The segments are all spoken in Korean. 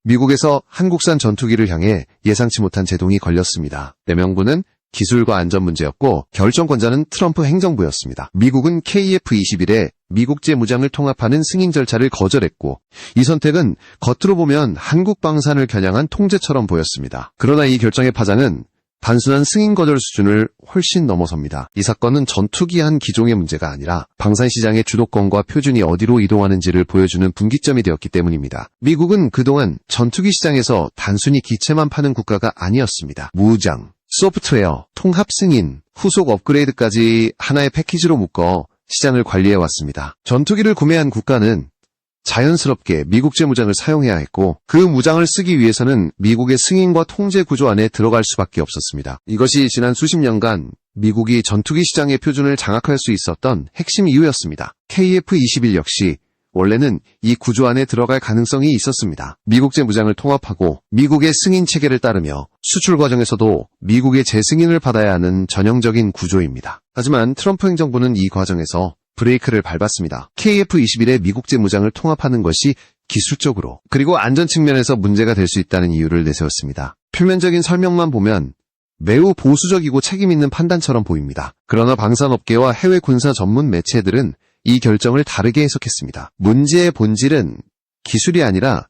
미국에서 한국산 전투기를 향해 예상치 못한 제동이 걸렸습니다. 내명부는 기술과 안전 문제였고 결정권자는 트럼프 행정부였습니다. 미국은 KF-21에 미국제 무장을 통합하는 승인 절차를 거절했고 이 선택은 겉으로 보면 한국 방산을 겨냥한 통제처럼 보였습니다. 그러나 이 결정의 파장은 단순한 승인 거절 수준을 훨씬 넘어섭니다. 이 사건은 전투기 한 기종의 문제가 아니라 방산시장의 주도권과 표준이 어디로 이동하는지를 보여주는 분기점이 되었기 때문입니다. 미국은 그동안 전투기 시장에서 단순히 기체만 파는 국가가 아니었습니다. 무장, 소프트웨어, 통합 승인, 후속 업그레이드까지 하나의 패키지로 묶어 시장을 관리해왔습니다. 전투기를 구매한 국가는 자연스럽게 미국제 무장을 사용해야 했고 그 무장을 쓰기 위해서는 미국의 승인과 통제 구조 안에 들어갈 수밖에 없었습니다. 이것이 지난 수십 년간 미국이 전투기 시장의 표준을 장악할 수 있었던 핵심 이유였습니다. KF-21 역시 원래는 이 구조 안에 들어갈 가능성이 있었습니다. 미국제 무장을 통합하고 미국의 승인 체계를 따르며 수출 과정에서도 미국의 재승인을 받아야 하는 전형적인 구조입니다. 하지만 트럼프 행정부는 이 과정에서 브레이크를 밟았습니다. KF-21의 미국제 무장을 통합하는 것이 기술적으로 그리고 안전 측면에서 문제가 될 수 있다는 이유를 내세웠습니다. 표면적인 설명만 보면 매우 보수적이고 책임있는 판단처럼 보입니다. 그러나 방산업계와 해외 군사 전문 매체들은 이 결정을 다르게 해석했습니다. 문제의 본질은 기술이 아니라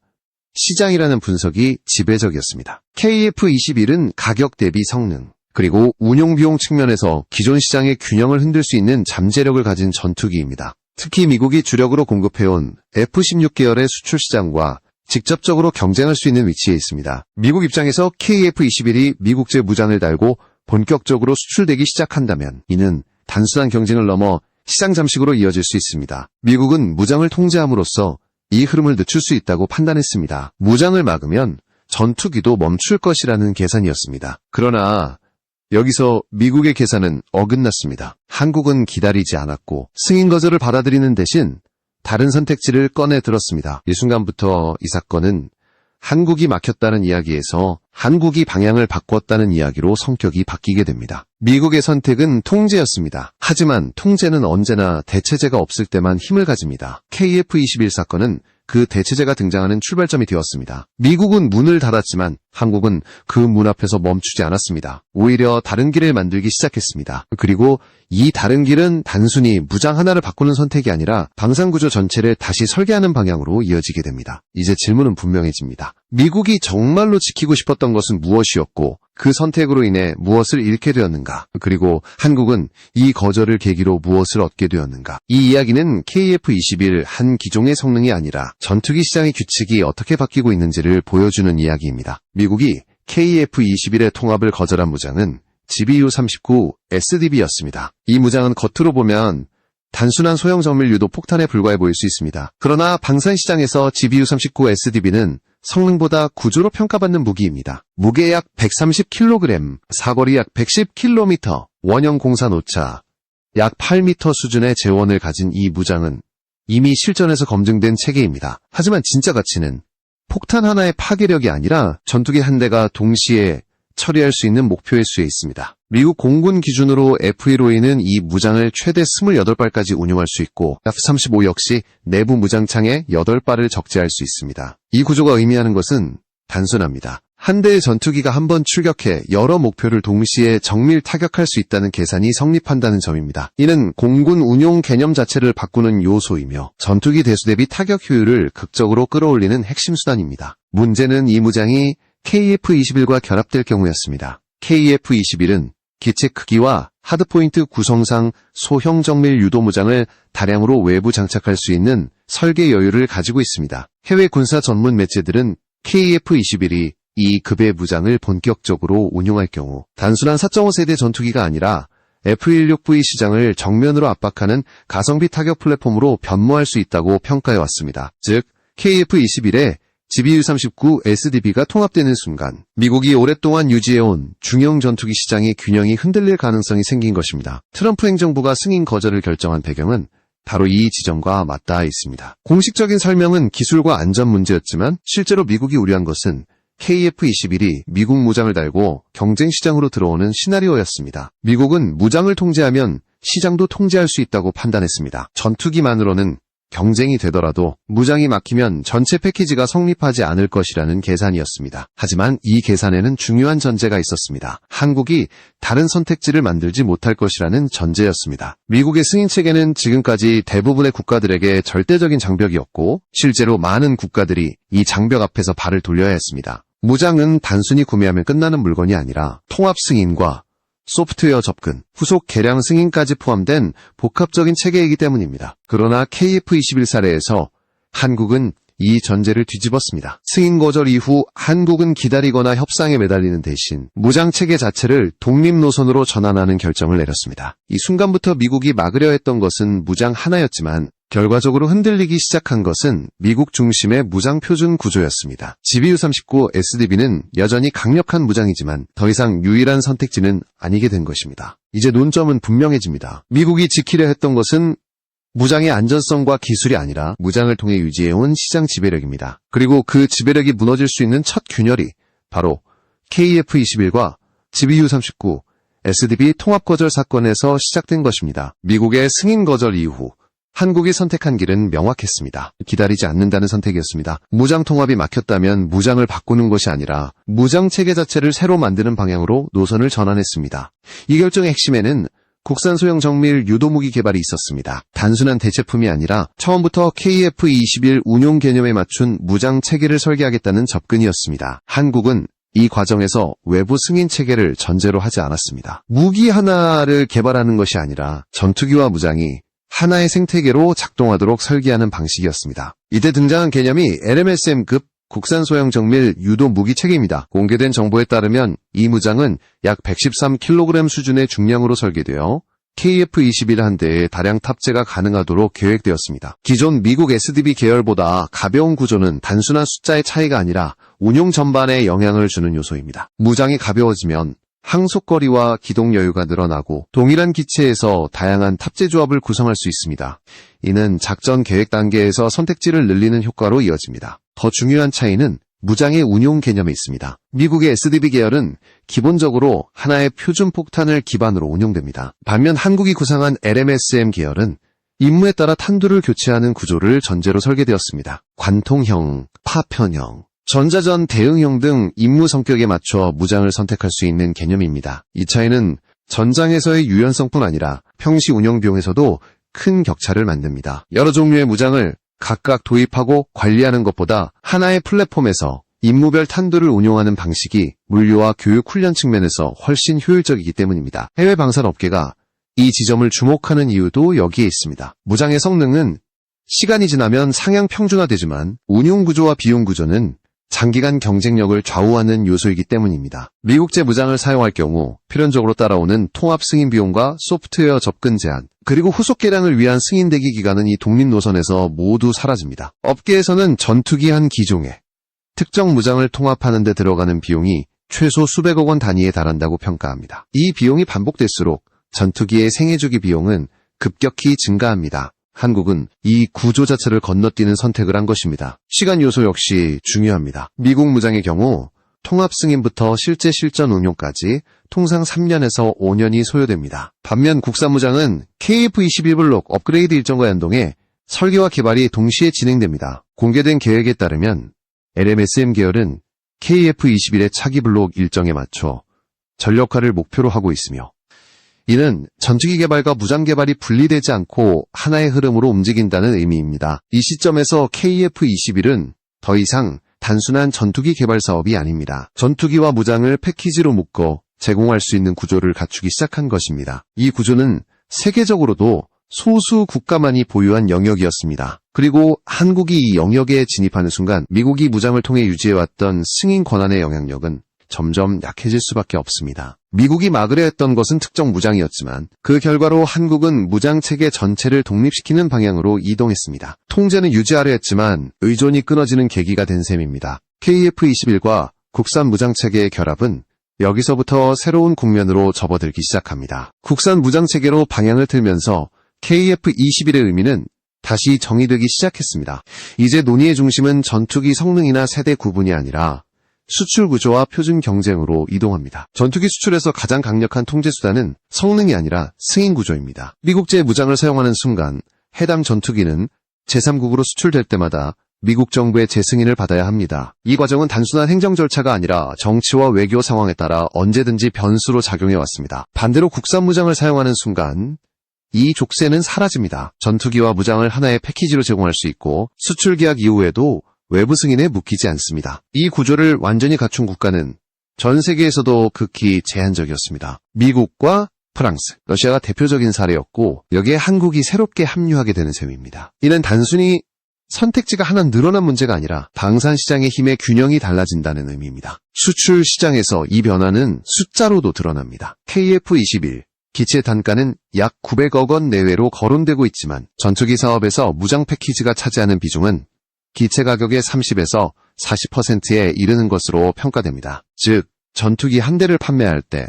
시장이라는 분석이 지배적이었습니다. KF-21은 가격 대비 성능, 그리고 운용비용 측면에서 기존 시장의 균형을 흔들 수 있는 잠재력을 가진 전투기입니다. 특히 미국이 주력으로 공급해온 F-16 계열의 수출 시장과 직접적으로 경쟁할 수 있는 위치에 있습니다. 미국 입장에서 KF-21이 미국제 무장을 달고 본격적으로 수출되기 시작한다면 이는 단순한 경쟁을 넘어 시장 잠식으로 이어질 수 있습니다. 미국은 무장을 통제함으로써 이 흐름을 늦출 수 있다고 판단했습니다. 무장을 막으면 전투기도 멈출 것이라는 계산이었습니다. 그러나 여기서 미국의 계산은 어긋났습니다. 한국은 기다리지 않았고 승인 거절을 받아들이는 대신 다른 선택지를 꺼내 들었습니다. 이 순간부터 이 사건은 한국이 막혔다는 이야기에서 한국이 방향을 바꿨다는 이야기로 성격이 바뀌게 됩니다. 미국의 선택은 통제였습니다. 하지만 통제는 언제나 대체제가 없을 때만 힘을 가집니다. KF-21 사건은 그 대체제가 등장하는 출발점이 되었습니다. 미국은 문을 닫았지만 한국은 그 문 앞에서 멈추지 않았습니다. 오히려 다른 길을 만들기 시작했습니다. 그리고 이 다른 길은 단순히 무장 하나를 바꾸는 선택이 아니라 방산구조 전체를 다시 설계하는 방향으로 이어지게 됩니다. 이제 질문은 분명해집니다. 미국이 정말로 지키고 싶었던 것은 무엇이었고 그 선택으로 인해 무엇을 잃게 되었는가? 그리고 한국은 이 거절을 계기로 무엇을 얻게 되었는가? 이 이야기는 KF-21 한 기종의 성능이 아니라 전투기 시장의 규칙이 어떻게 바뀌고 있는지를 보여주는 이야기입니다. 미국이 KF-21의 통합을 거절한 무장은 GBU-39 SDB였습니다. 이 무장은 겉으로 보면 단순한 소형 정밀 유도 폭탄에 불과해 보일 수 있습니다. 그러나 방산시장에서 GBU-39 SDB는 성능보다 구조로 평가받는 무기입니다. 무게 약 130kg, 사거리 약 110km, 원형 공산 오차, 약 8m 수준의 재원을 가진 이 무장은 이미 실전에서 검증된 체계입니다. 하지만 진짜 가치는 폭탄 하나의 파괴력이 아니라 전투기 한 대가 동시에 처리할 수 있는 목표의 수에 있습니다. 미국 공군 기준으로 F-15E는 이 무장을 최대 28발까지 운용할 수 있고 F-35 역시 내부 무장창에 8발을 적재할 수 있습니다. 이 구조가 의미하는 것은 단순합니다. 한 대의 전투기가 한 번 출격해 여러 목표를 동시에 정밀 타격할 수 있다는 계산이 성립한다는 점입니다. 이는 공군 운용 개념 자체를 바꾸는 요소이며 전투기 대수 대비 타격 효율을 극적으로 끌어올리는 핵심 수단입니다. 문제는 이 무장이 KF-21과 결합될 경우였습니다. KF-21은 기체 크기와 하드포인트 구성상 소형 정밀 유도 무장을 다량으로 외부 장착할 수 있는 설계 여유를 가지고 있습니다. 해외 군사 전문 매체들은 KF-21이 이 급의 무장을 본격적으로 운용할 경우 단순한 4.5세대 전투기가 아니라 F-16V 시장을 정면으로 압박하는 가성비 타격 플랫폼으로 변모할 수 있다고 평가해왔습니다. 즉, KF-21에 GBU-39 SDB가 통합되는 순간 미국이 오랫동안 유지해온 중형 전투기 시장의 균형이 흔들릴 가능성이 생긴 것입니다. 트럼프 행정부가 승인 거절을 결정한 배경은 바로 이 지점과 맞닿아 있습니다. 공식적인 설명은 기술과 안전 문제였지만 실제로 미국이 우려한 것은 KF-21이 미국 무장을 달고 경쟁 시장으로 들어오는 시나리오였습니다. 미국은 무장을 통제하면 시장도 통제할 수 있다고 판단했습니다. 전투기만으로는 경쟁이 되더라도 무장이 막히면 전체 패키지가 성립하지 않을 것이라는 계산이었습니다. 하지만 이 계산에는 중요한 전제가 있었습니다. 한국이 다른 선택지를 만들지 못할 것이라는 전제였습니다. 미국의 승인 체계는 지금까지 대부분의 국가들에게 절대적인 장벽이었고 실제로 많은 국가들이 이 장벽 앞에서 발을 돌려야 했습니다. 무장은 단순히 구매하면 끝나는 물건이 아니라 통합 승인과 소프트웨어 접근, 후속 개량 승인까지 포함된 복합적인 체계이기 때문입니다. 그러나 KF-21 사례에서 한국은 이 전제를 뒤집었습니다. 승인 거절 이후 한국은 기다리거나 협상에 매달리는 대신 무장 체계 자체를 독립 노선으로 전환하는 결정을 내렸습니다. 이 순간부터 미국이 막으려 했던 것은 무장 하나였지만 결과적으로 흔들리기 시작한 것은 미국 중심의 무장 표준 구조였습니다. GBU-39 SDB는 여전히 강력한 무장이지만 더 이상 유일한 선택지는 아니게 된 것입니다. 이제 논점은 분명해집니다. 미국이 지키려 했던 것은 무장의 안전성과 기술이 아니라 무장을 통해 유지해온 시장 지배력입니다. 그리고 그 지배력이 무너질 수 있는 첫 균열이 바로 KF-21과 GBU-39 SDB 통합 거절 사건에서 시작된 것입니다. 미국의 승인 거절 이후 한국이 선택한 길은 명확했습니다. 기다리지 않는다는 선택이었습니다. 무장 통합이 막혔다면 무장을 바꾸는 것이 아니라 무장 체계 자체를 새로 만드는 방향으로 노선을 전환했습니다. 이 결정의 핵심에는 국산 소형 정밀 유도무기 개발이 있었습니다. 단순한 대체품이 아니라 처음부터 KF-21 운용 개념에 맞춘 무장 체계를 설계하겠다는 접근이었습니다. 한국은 이 과정에서 외부 승인 체계를 전제로 하지 않았습니다. 무기 하나를 개발하는 것이 아니라 전투기와 무장이 하나의 생태계로 작동하도록 설계하는 방식이었습니다. 이때 등장한 개념이 LMSM급 국산 소형 정밀 유도 무기 체계입니다. 공개된 정보에 따르면 이 무장은 약 113kg 수준의 중량으로 설계되어 KF-21 한 대에 다량 탑재가 가능하도록 계획되었습니다. 기존 미국 SDB 계열보다 가벼운 구조는 단순한 숫자의 차이가 아니라 운용 전반에 영향을 주는 요소입니다. 무장이 가벼워지면 항속거리와 기동 여유가 늘어나고 동일한 기체에서 다양한 탑재 조합을 구성할 수 있습니다. 이는 작전 계획 단계에서 선택지를 늘리는 효과로 이어집니다. 더 중요한 차이는 무장의 운용 개념에 있습니다. 미국의 SDB 계열은 기본적으로 하나의 표준 폭탄을 기반으로 운용됩니다. 반면 한국이 구상한 LMSM 계열은 임무에 따라 탄두를 교체하는 구조를 전제로 설계되었습니다. 관통형, 파편형, 전자전 대응형 등 임무 성격에 맞춰 무장을 선택할 수 있는 개념입니다. 이 차이는 전장에서의 유연성뿐 아니라 평시 운영 비용에서도 큰 격차를 만듭니다. 여러 종류의 무장을 각각 도입하고 관리하는 것보다 하나의 플랫폼에서 임무별 탄두를 운용하는 방식이 물류와 교육 훈련 측면에서 훨씬 효율적이기 때문입니다. 해외 방산 업계가 이 지점을 주목하는 이유도 여기에 있습니다. 무장의 성능은 시간이 지나면 상향 평준화되지만 운용 구조와 비용 구조는 장기간 경쟁력을 좌우하는 요소이기 때문입니다. 미국제 무장을 사용할 경우 필연적으로 따라오는 통합 승인 비용과 소프트웨어 접근 제한, 그리고 후속 개량을 위한 승인 대기 기간은 이 독립 노선에서 모두 사라집니다. 업계에서는 전투기 한 기종에 특정 무장을 통합하는 데 들어가는 비용이 최소 수백억 원 단위에 달한다고 평가합니다. 이 비용이 반복될수록 전투기의 생애주기 비용은 급격히 증가합니다. 한국은 이 구조 자체를 건너뛰는 선택을 한 것입니다. 시간 요소 역시 중요합니다. 미국 무장의 경우 통합 승인부터 실제 실전 운용까지 통상 3년에서 5년이 소요됩니다. 반면 국산 무장은 KF-21 블록 업그레이드 일정과 연동해 설계와 개발이 동시에 진행됩니다. 공개된 계획에 따르면 LMSM 계열은 KF-21의 차기 블록 일정에 맞춰 전력화를 목표로 하고 있으며 이는 전투기 개발과 무장 개발이 분리되지 않고 하나의 흐름으로 움직인다는 의미입니다. 이 시점에서 KF-21은 더 이상 단순한 전투기 개발 사업이 아닙니다. 전투기와 무장을 패키지로 묶어 제공할 수 있는 구조를 갖추기 시작한 것입니다. 이 구조는 세계적으로도 소수 국가만이 보유한 영역이었습니다. 그리고 한국이 이 영역에 진입하는 순간 미국이 무장을 통해 유지해왔던 승인 권한의 영향력은 점점 약해질 수밖에 없습니다. 미국이 막으려 했던 것은 특정 무장이었지만 그 결과로 한국은 무장체계 전체를 독립시키는 방향으로 이동했습니다. 통제는 유지하려 했지만 의존이 끊어지는 계기가 된 셈입니다. KF-21과 국산 무장체계의 결합은 여기서부터 새로운 국면으로 접어들기 시작합니다. 국산 무장체계로 방향을 틀면서 KF-21의 의미는 다시 정의되기 시작했습니다. 이제 논의의 중심은 전투기 성능이나 세대 구분이 아니라 수출 구조와 표준 경쟁으로 이동합니다. 전투기 수출에서 가장 강력한 통제 수단은 성능이 아니라 승인 구조입니다. 미국제 무장을 사용하는 순간 해당 전투기는 제3국으로 수출될 때마다 미국 정부의 재승인을 받아야 합니다. 이 과정은 단순한 행정 절차가 아니라 정치와 외교 상황에 따라 언제든지 변수로 작용해 왔습니다. 반대로 국산 무장을 사용하는 순간 이 족쇄는 사라집니다. 전투기와 무장을 하나의 패키지로 제공할 수 있고 수출 계약 이후에도 외부 승인에 묶이지 않습니다. 이 구조를 완전히 갖춘 국가는 전 세계에서도 극히 제한적이었습니다. 미국과 프랑스, 러시아가 대표적인 사례였고 여기에 한국이 새롭게 합류하게 되는 셈입니다. 이는 단순히 선택지가 하나 늘어난 문제가 아니라 방산 시장의 힘의 균형이 달라진다는 의미입니다. 수출 시장에서 이 변화는 숫자로도 드러납니다. KF-21 기체 단가는 약 900억 원 내외로 거론되고 있지만 전투기 사업에서 무장 패키지가 차지하는 비중은 기체 가격의 30에서 40%에 이르는 것으로 평가됩니다. 즉, 전투기 한 대를 판매할 때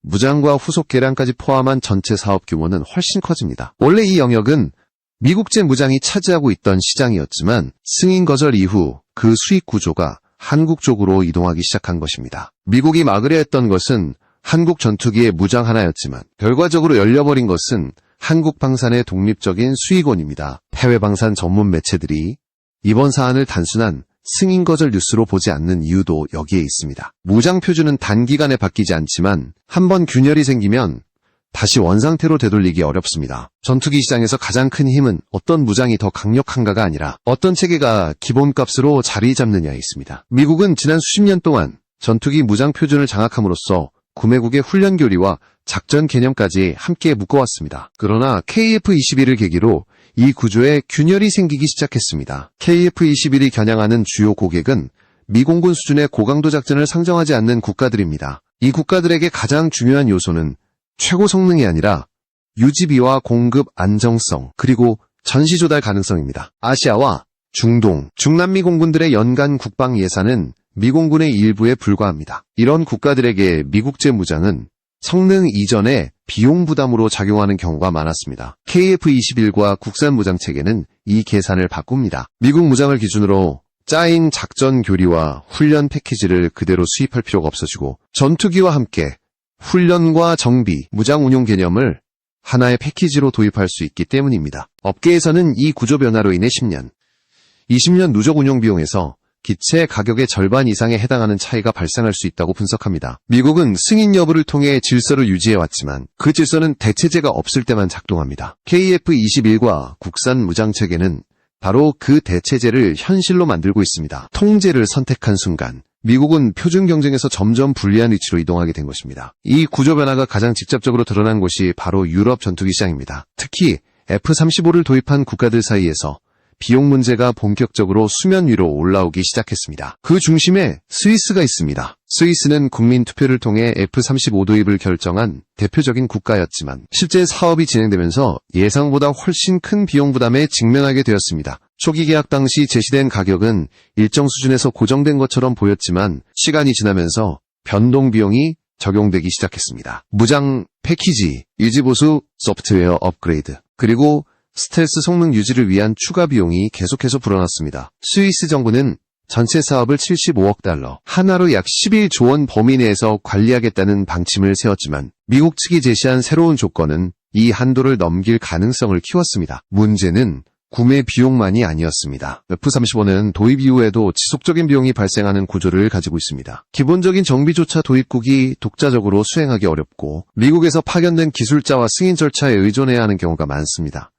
무장과 후속 개량까지 포함한 전체 사업 규모는 훨씬 커집니다. 원래 이 영역은 미국제 무장이 차지하고 있던 시장이었지만 승인 거절 이후 그 수익 구조가 한국 쪽으로 이동하기 시작한 것입니다. 미국이 막으려 했던 것은 한국 전투기의 무장 하나였지만 결과적으로 열려버린 것은 한국 방산의 독립적인 수익원입니다. 해외 방산 전문 매체들이 이번 사안을 단순한 승인 거절 뉴스로 보지 않는 이유도 여기에 있습니다. 무장 표준은 단기간에 바뀌지 않지만 한번 균열이 생기면 다시 원상태로 되돌리기 어렵습니다. 전투기 시장에서 가장 큰 힘은 어떤 무장이 더 강력한가가 아니라 어떤 체계가 기본값으로 자리 잡느냐에 있습니다. 미국은 지난 수십 년 동안 전투기 무장 표준을 장악함으로써 구매국의 훈련 교리와 작전 개념까지 함께 묶어왔습니다. 그러나 KF-21을 계기로 이 구조에 균열이 생기기 시작했습니다. KF-21이 겨냥하는 주요 고객은 미공군 수준의 고강도 작전을 상정하지 않는 국가들입니다. 이 국가들에게 가장 중요한 요소는 최고 성능이 아니라 유지비와 공급 안정성, 그리고 전시 조달 가능성입니다. 아시아와 중동, 중남미 공군들의 연간 국방 예산은 미공군의 일부에 불과합니다. 이런 국가들에게 미국제 무장은 성능 이전에 비용 부담으로 작용하는 경우가 많았습니다. KF-21과 국산 무장 체계는 이 계산을 바꿉니다. 미국 무장을 기준으로 짜인 작전 교리와 훈련 패키지를 그대로 수입할 필요가 없어지고 전투기와 함께 훈련과 정비, 무장 운용 개념을 하나의 패키지로 도입할 수 있기 때문입니다. 업계에서는 이 구조 변화로 인해 10년, 20년 누적 운용 비용에서 기체 가격의 절반 이상에 해당하는 차이가 발생할 수 있다고 분석합니다. 미국은 승인 여부를 통해 질서를 유지해왔지만 그 질서는 대체제가 없을 때만 작동합니다. KF-21과 국산 무장체계는 바로 그 대체제를 현실로 만들고 있습니다. 통제를 선택한 순간 미국은 표준 경쟁에서 점점 불리한 위치로 이동하게 된 것입니다. 이 구조 변화가 가장 직접적으로 드러난 곳이 바로 유럽 전투기 시장입니다. 특히 F-35를 도입한 국가들 사이에서 비용 문제가 본격적으로 수면 위로 올라오기 시작했습니다. 그 중심에 스위스가 있습니다. 스위스는 국민 투표를 통해 F-35 도입을 결정한 대표적인 국가였지만 실제 사업이 진행되면서 예상보다 훨씬 큰 비용 부담에 직면하게 되었습니다. 초기 계약 당시 제시된 가격은 일정 수준에서 고정된 것처럼 보였지만 시간이 지나면서 변동 비용이 적용되기 시작했습니다. 무장 패키지, 유지보수, 소프트웨어 업그레이드, 그리고 스텔스 성능 유지를 위한 추가 비용이 계속해서 불어났습니다. 스위스 정부는 전체 사업을 75억 달러, 하나로 약 11조 원 범위 내에서 관리하겠다는 방침을 세웠지만 미국 측이 제시한 새로운 조건은 이 한도를 넘길 가능성을 키웠습니다. 문제는 구매 비용만이 아니었습니다. F-35는 도입 이후에도 지속적인 비용이 발생하는 구조를 가지고 있습니다. 기본적인 정비조차 도입국이 독자적으로 수행하기 어렵고 미국에서 파견된 기술자와 승인 절차에 의존해야 하는 경우가 많습니다.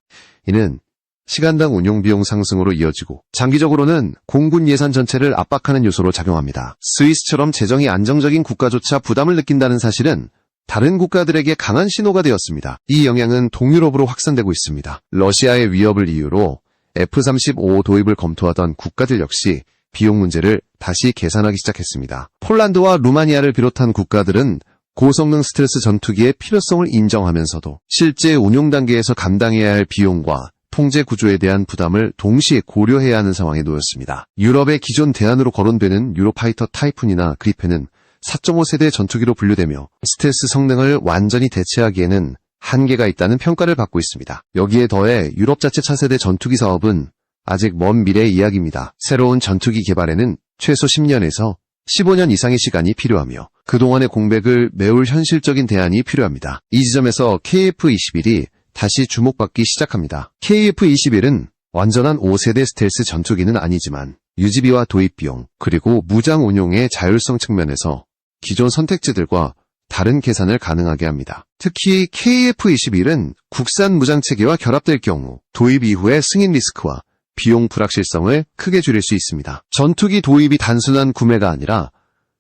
이는 시간당 운용 비용 상승으로 이어지고 장기적으로는 공군 예산 전체를 압박하는 요소로 작용합니다. 스위스처럼 재정이 안정적인 국가조차 부담을 느낀다는 사실은 다른 국가들에게 강한 신호가 되었습니다. 이 영향은 동유럽으로 확산되고 있습니다. 러시아의 위협을 이유로 F-35 도입을 검토하던 국가들 역시 비용 문제를 다시 계산하기 시작했습니다. 폴란드와 루마니아를 비롯한 국가들은 고성능 스텔스 전투기의 필요성을 인정하면서도 실제 운용 단계에서 감당해야 할 비용과 통제 구조에 대한 부담을 동시에 고려해야 하는 상황에 놓였습니다. 유럽의 기존 대안으로 거론되는 유로파이터 타이푼이나 그리펜은 4.5세대 전투기로 분류되며 스텔스 성능을 완전히 대체하기에는 한계가 있다는 평가를 받고 있습니다. 여기에 더해 유럽 자체 차세대 전투기 사업은 아직 먼 미래의 이야기입니다. 새로운 전투기 개발에는 최소 10년에서 15년 이상의 시간이 필요하며 그동안의 공백을 메울 현실적인 대안이 필요합니다. 이 지점에서 KF-21이 다시 주목받기 시작합니다. KF-21은 완전한 5세대 스텔스 전투기는 아니지만 유지비와 도입 비용, 그리고 무장 운용의 자율성 측면에서 기존 선택지들과 다른 계산을 가능하게 합니다. 특히 KF-21은 국산 무장체계와 결합될 경우 도입 이후의 승인 리스크와 비용 불확실성을 크게 줄일 수 있습니다. 전투기 도입이 단순한 구매가 아니라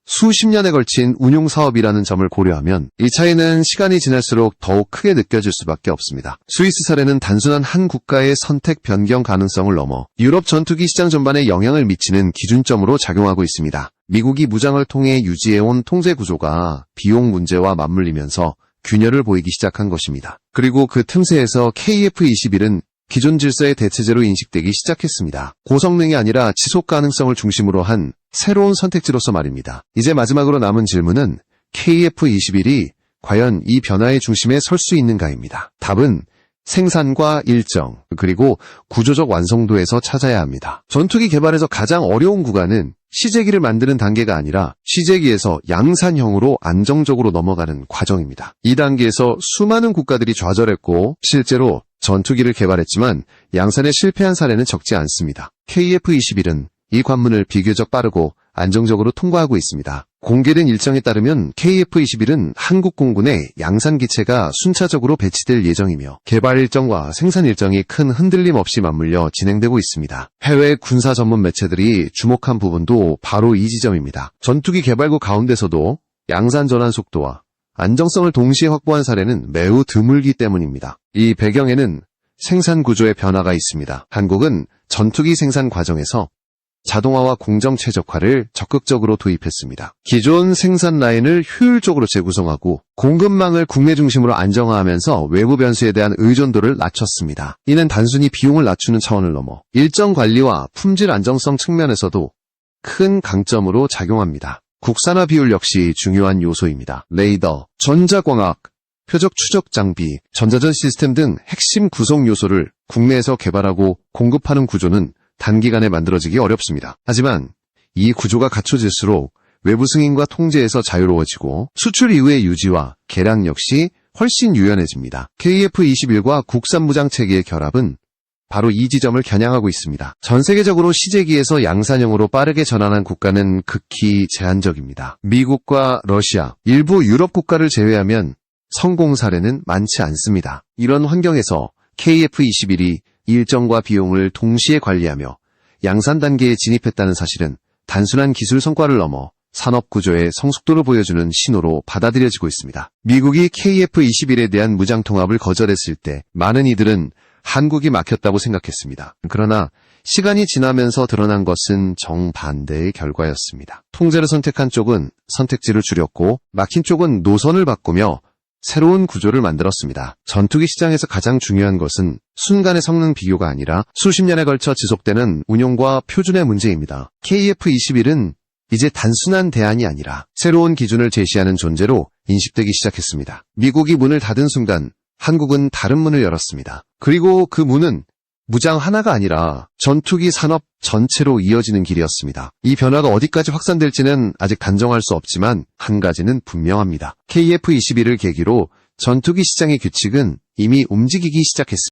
수십 년에 걸친 운용 사업이라는 점을 고려하면 이 차이는 시간이 지날수록 더욱 크게 느껴질 수밖에 없습니다. 스위스 사례는 단순한 한 국가의 선택 변경 가능성을 넘어 유럽 전투기 시장 전반에 영향을 미치는 기준점으로 작용하고 있습니다. 미국이 무장을 통해 유지해온 통제 구조가 비용 문제와 맞물리면서 균열을 보이기 시작한 것입니다. 그리고 그 틈새에서 KF-21은 기존 질서의 대체제로 인식되기 시작했습니다. 고성능이 아니라 지속 가능성을 중심으로 한 새로운 선택지로서 말입니다. 이제 마지막으로 남은 질문은 KF-21이 과연 이 변화의 중심에 설 수 있는가입니다. 답은 생산과 일정, 그리고 구조적 완성도에서 찾아야 합니다. 전투기 개발에서 가장 어려운 구간은 시제기를 만드는 단계가 아니라 시제기에서 양산형으로 안정적으로 넘어가는 과정입니다. 이 단계에서 수많은 국가들이 좌절했고 실제로 전투기를 개발했지만 양산에 실패한 사례는 적지 않습니다. KF-21은 이 관문을 비교적 빠르고 안정적으로 통과하고 있습니다. 공개된 일정에 따르면 KF-21은 한국 공군의 양산 기체가 순차적으로 배치될 예정이며 개발 일정과 생산 일정이 큰 흔들림 없이 맞물려 진행되고 있습니다. 해외 군사 전문 매체들이 주목한 부분도 바로 이 지점입니다. 전투기 개발국 가운데서도 양산 전환 속도와 안정성을 동시에 확보한 사례는 매우 드물기 때문입니다. 이 배경에는 생산 구조의 변화가 있습니다. 한국은 전투기 생산 과정에서 자동화와 공정 최적화를 적극적으로 도입했습니다. 기존 생산 라인을 효율적으로 재구성하고 공급망을 국내 중심으로 안정화하면서 외부 변수에 대한 의존도를 낮췄습니다. 이는 단순히 비용을 낮추는 차원을 넘어 일정 관리와 품질 안정성 측면에서도 큰 강점으로 작용합니다. 국산화 비율 역시 중요한 요소입니다. 레이더, 전자광학, 표적 추적 장비, 전자전 시스템 등 핵심 구성 요소를 국내에서 개발하고 공급하는 구조는 단기간에 만들어지기 어렵습니다. 하지만 이 구조가 갖춰질수록 외부 승인과 통제에서 자유로워지고 수출 이후의 유지와 개량 역시 훨씬 유연해집니다. KF-21과 국산 무장체계의 결합은 바로 이 지점을 겨냥하고 있습니다. 전 세계적으로 시제기에서 양산형으로 빠르게 전환한 국가는 극히 제한적입니다. 미국과 러시아, 일부 유럽 국가를 제외하면 성공 사례는 많지 않습니다. 이런 환경에서 KF-21이 일정과 비용을 동시에 관리하며 양산 단계에 진입했다는 사실은 단순한 기술 성과를 넘어 산업 구조의 성숙도를 보여주는 신호로 받아들여지고 있습니다. 미국이 KF-21에 대한 무장 통합을 거절했을 때 많은 이들은 한국이 막혔다고 생각했습니다. 그러나 시간이 지나면서 드러난 것은 정반대의 결과였습니다. 통제를 선택한 쪽은 선택지를 줄였고 막힌 쪽은 노선을 바꾸며 새로운 구조를 만들었습니다. 전투기 시장에서 가장 중요한 것은 순간의 성능 비교가 아니라 수십 년에 걸쳐 지속되는 운용과 표준의 문제입니다. KF-21은 이제 단순한 대안이 아니라 새로운 기준을 제시하는 존재로 인식되기 시작했습니다. 미국이 문을 닫은 순간 한국은 다른 문을 열었습니다. 그리고 그 문은 무장 하나가 아니라 전투기 산업 전체로 이어지는 길이었습니다. 이 변화가 어디까지 확산될지는 아직 단정할 수 없지만 한 가지는 분명합니다. KF-21을 계기로 전투기 시장의 규칙은 이미 움직이기 시작했습니다.